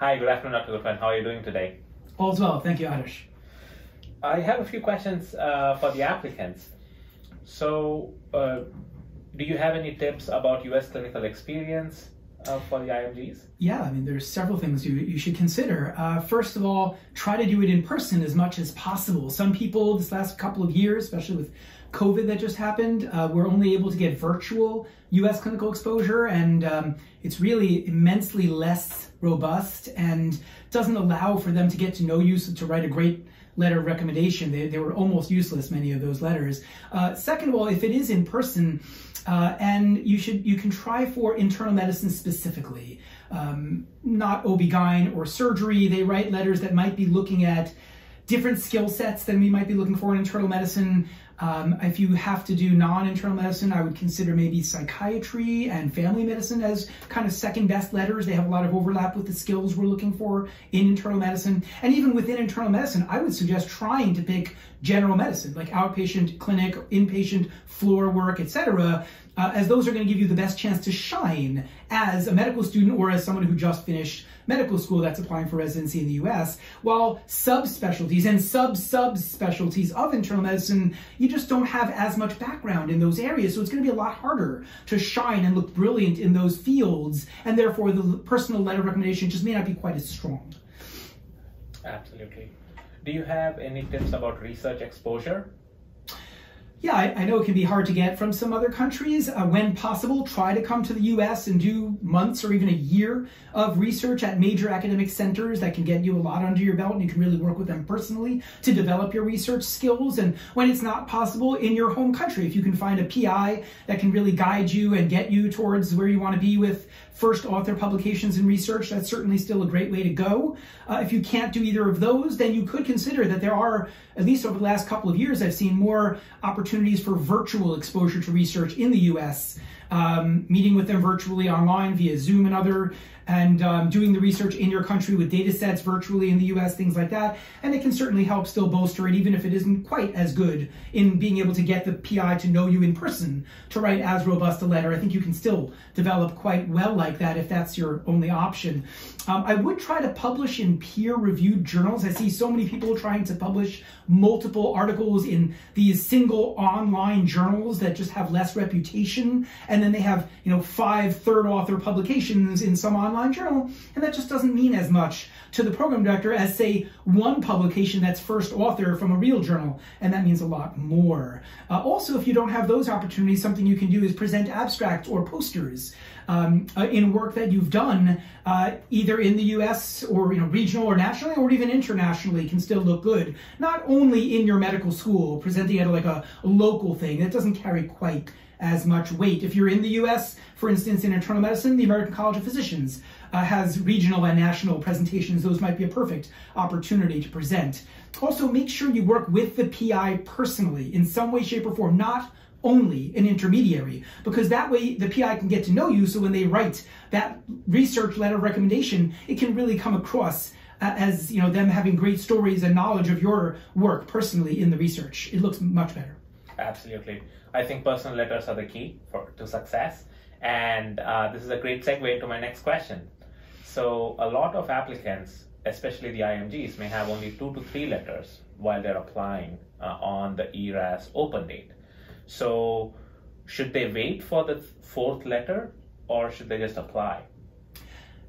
Hi, good afternoon, Dr. Gulfan. How are you doing today? All's well. Thank you, Adarsh. I have a few questions for the applicants. So, do you have any tips about U.S. clinical experience for the IMGs? Yeah, I mean, there's several things you should consider. First of all, try to do it in person as much as possible. Some people, this last couple of years, especially with COVID that just happened, were only able to get virtual U.S. clinical exposure, and it's really immensely less robust and doesn't allow for them to get to know you, so to write a great letter of recommendation. They were almost useless, many of those letters. Second of all, if it is in person, and you can try for internal medicine specifically, not OB-GYN or surgery. They write letters that might be looking at different skill sets than we might be looking for in internal medicine. If you have to do non-internal medicine, I would consider maybe psychiatry and family medicine as kind of second best letters. They have a lot of overlap with the skills we're looking for in internal medicine. And even within internal medicine, I would suggest trying to pick general medicine, like outpatient clinic, inpatient floor work, etc., as those are going to give you the best chance to shine as a medical student or as someone who just finished medical school that's applying for residency in the US, while subspecialties and sub-subspecialties of internal medicine, you just don't have as much background in those areas, so it's going to be a lot harder to shine and look brilliant in those fields, and therefore the personal letter recommendation just may not be quite as strong. Absolutely. Do you have any tips about research exposure? Yeah, I know it can be hard to get from some other countries. When possible, try to come to the US and do months or even a year of research at major academic centers that can get you a lot under your belt, and you can really work with them personally to develop your research skills. And when it's not possible, in your home country, if you can find a PI that can really guide you and get you towards where you want to be with first author publications and research, that's certainly still a great way to go. If you can't do either of those, then you could consider that there are, at least over the last couple of years, I've seen more opportunities for virtual exposure to research in the US, meeting with them virtually online via Zoom and other, and doing the research in your country with data sets virtually in the US, things like that. And it can certainly help still bolster it, even if it isn't quite as good in being able to get the PI to know you in person to write as robust a letter. I think you can still develop quite well like that if that's your only option. I would try to publish in peer-reviewed journals. I see so many people trying to publish multiple articles in these single online journals that just have less reputation, and then they have 5 third author publications in some online journal, and that just doesn't mean as much to the program director as, say, one publication that's first author from a real journal, and that means a lot more. Also, if you don't have those opportunities, something you can do is present abstracts or posters in work that you've done, either in the US or regional or nationally, or even internationally, can still look good. Not only in your medical school, presenting at like a local thing, that doesn't carry quite as much weight. If you're in the US, for instance, in internal medicine, the American College of Physicians has regional and national presentations. Those might be a perfect opportunity to present. Also, make sure you work with the PI personally in some way, shape, or form, not only an intermediary, because that way the PI can get to know you, so when they write that research letter of recommendation, it can really come across as them having great stories and knowledge of your work personally in the research. It looks much better. Absolutely. I think personal letters are the key to success, and this is a great segue into my next question. So a lot of applicants, especially the IMGs, may have only 2 to 3 letters while they're applying on the ERAS open date. So should they wait for the 4th letter, or should they just apply?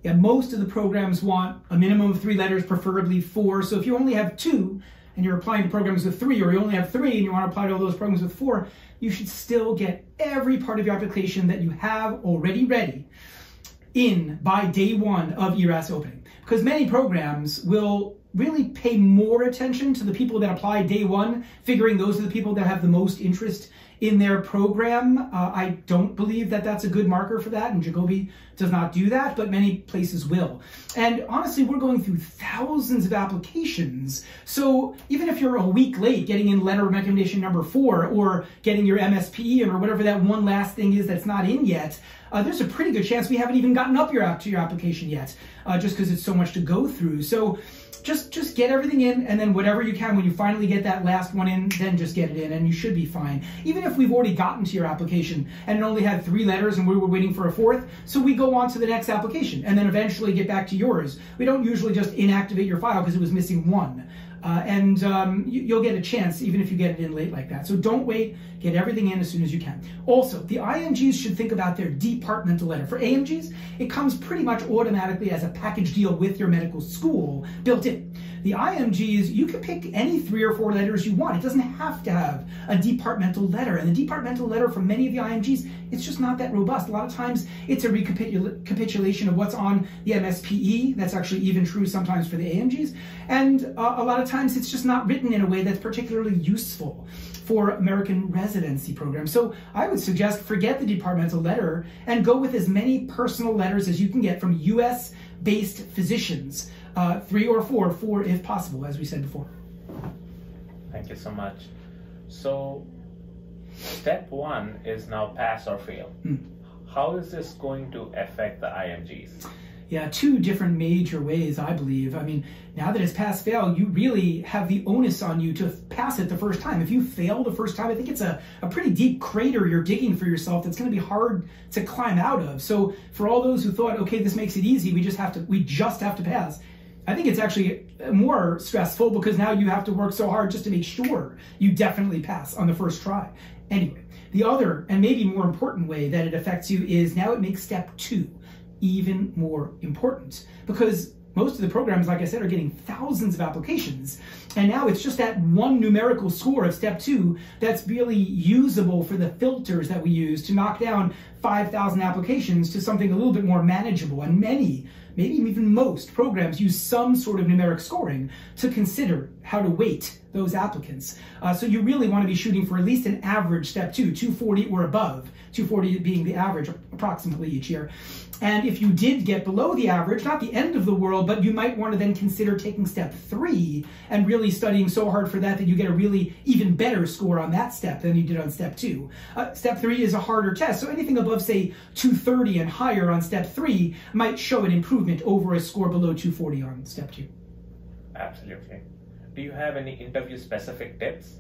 Yeah, most of the programs want a minimum of 3 letters, preferably 4. So if you only have 2 and you're applying to programs with 3, or you only have 3 and you want to apply to all those programs with 4, you should still get every part of your application that you have already ready in by day 1 of ERAS opening. Because many programs will really pay more attention to the people that apply day 1, figuring those are the people that have the most interest in their program. I don't believe that that's a good marker for that, and Jacobi does not do that, but many places will. And honestly, we're going through thousands of applications, so even if you're a week late getting in letter of recommendation number 4, or getting your MSP or whatever that one last thing is that's not in yet, there's a pretty good chance we haven't even gotten up to your application yet, just because it's so much to go through. So just get everything in, and then whatever you can, when you finally get that last one in, then just get it in, and you should be fine. Even if we've already gotten to your application and it only had 3 letters and we were waiting for a 4th, so we go on to the next application and then eventually get back to yours. We don't usually just inactivate your file because it was missing 1. You'll get a chance even if you get it in late like that. So don't wait, get everything in as soon as you can. Also, the IMGs should think about their departmental letter. For AMGs, it comes pretty much automatically as a package deal with your medical school built in. The IMGs, you can pick any 3 or 4 letters you want. It doesn't have to have a departmental letter. And the departmental letter for many of the IMGs, it's just not that robust. A lot of times, it's a recapitulation of what's on the MSPE. That's actually even true sometimes for the AMGs. And a lot of times, it's just not written in a way that's particularly useful for American residency programs. So I would suggest forget the departmental letter and go with as many personal letters as you can get from US-based physicians. 3 or 4 if possible, as we said before. Thank you so much. So, step 1 is now pass or fail. How is this going to affect the IMGs? Yeah, 2 different major ways, I believe. I mean, now that it's pass-fail, you really have the onus on you to pass it the first time. If you fail the first time, I think it's a pretty deep crater you're digging for yourself that's going to be hard to climb out of. So for all those who thought, okay, this makes it easy, we just have to pass, I think it's actually more stressful because now you have to work so hard just to make sure you definitely pass on the first try. Anyway, the other and maybe more important way that it affects you is now it makes step 2 even more important, because most of the programs, like I said, are getting thousands of applications. And now it's just that one numerical score of step 2 that's really usable for the filters that we use to knock down 5,000 applications to something a little bit more manageable. And many, maybe even most programs use some sort of numeric scoring to consider how to weight those applicants. So you really want to be shooting for at least an average step 2, 240 or above, 240 being the average approximately each year. And if you did get below the average, not the end of the world, but you might want to then consider taking step 3 and really studying so hard for that that you get a really even better score on that step than you did on step 2. Step 3 is a harder test, so anything above, say, 230 and higher on step 3 might show an improvement over a score below 240 on step 2. Absolutely. Do you have any interview-specific tips?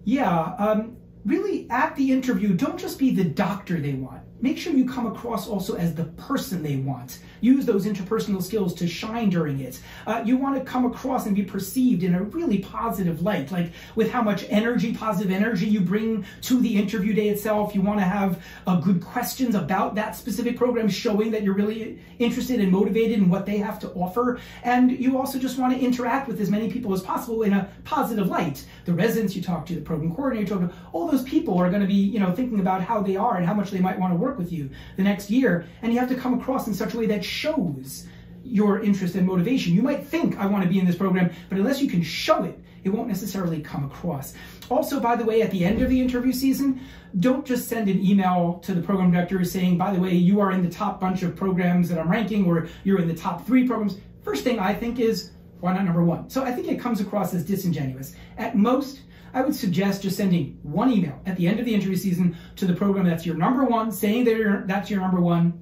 Yeah, really at the interview, don't just be the doctor they want. Make sure you come across also as the person they want. Use those interpersonal skills to shine during it. You want to come across and be perceived in a really positive light, like with how much energy, positive energy you bring to the interview day itself. You want to have good questions about that specific program, showing that you're really interested and motivated in what they have to offer. And you also just want to interact with as many people as possible in a positive light. The residents you talk to, the program coordinator you talk to, all those people are going to be, thinking about how they are and how much they might want to work with you the next year. And you have to come across in such a way that shows your interest and motivation. You might think, I want to be in this program, but unless you can show it, it won't necessarily come across. Also, by the way, at the end of the interview season, don't just send an email to the program director saying, by the way, you are in the top bunch of programs that I'm ranking, or you're in the top 3 programs. First thing I think is, why not number 1? So I think it comes across as disingenuous. At most, I would suggest just sending 1 email at the end of the interview season to the program that's your number 1, saying that that's your number 1,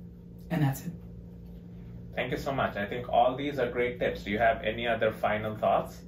and that's it. Thank you so much. I think all these are great tips. Do you have any other final thoughts?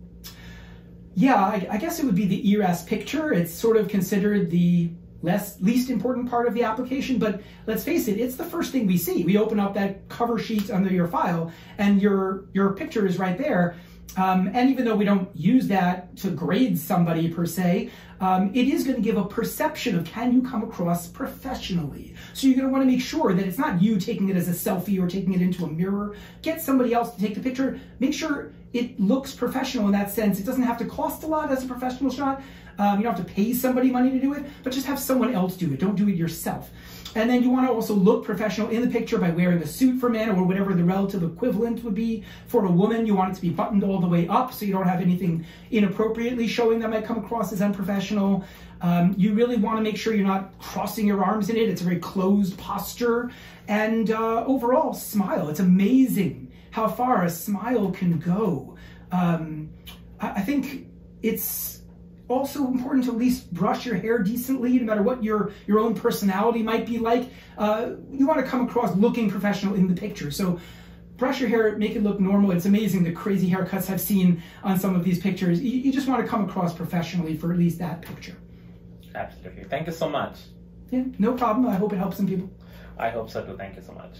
Yeah, I guess it would be the ERAS picture. It's sort of considered the least important part of the application, but let's face it, it's the first thing we see. We open up that cover sheet under your file, and your picture is right there. And even though we don't use that to grade somebody per se, it is going to give a perception of, can you come across professionally? So you're going to want to make sure that it's not you taking it as a selfie or taking it into a mirror. Get somebody else to take the picture. Make sure it looks professional in that sense. It doesn't have to cost a lot as a professional shot. You don't have to pay somebody money to do it, but just have someone else do it. Don't do it yourself. And then you want to also look professional in the picture by wearing a suit for men, or whatever the relative equivalent would be for a woman. You want it to be buttoned all the way up so you don't have anything inappropriately showing that might come across as unprofessional. You really want to make sure you're not crossing your arms in it. It's a very closed posture. And overall, smile. It's amazing how far a smile can go. I think it's also important to at least brush your hair decently, no matter what your own personality might be like. You want to come across looking professional in the picture. So brush your hair, make it look normal. It's amazing the crazy haircuts I've seen on some of these pictures. You just want to come across professionally for at least that picture. Absolutely. Thank you so much. Yeah, no problem. I hope it helps some people. I hope so too. Thank you so much.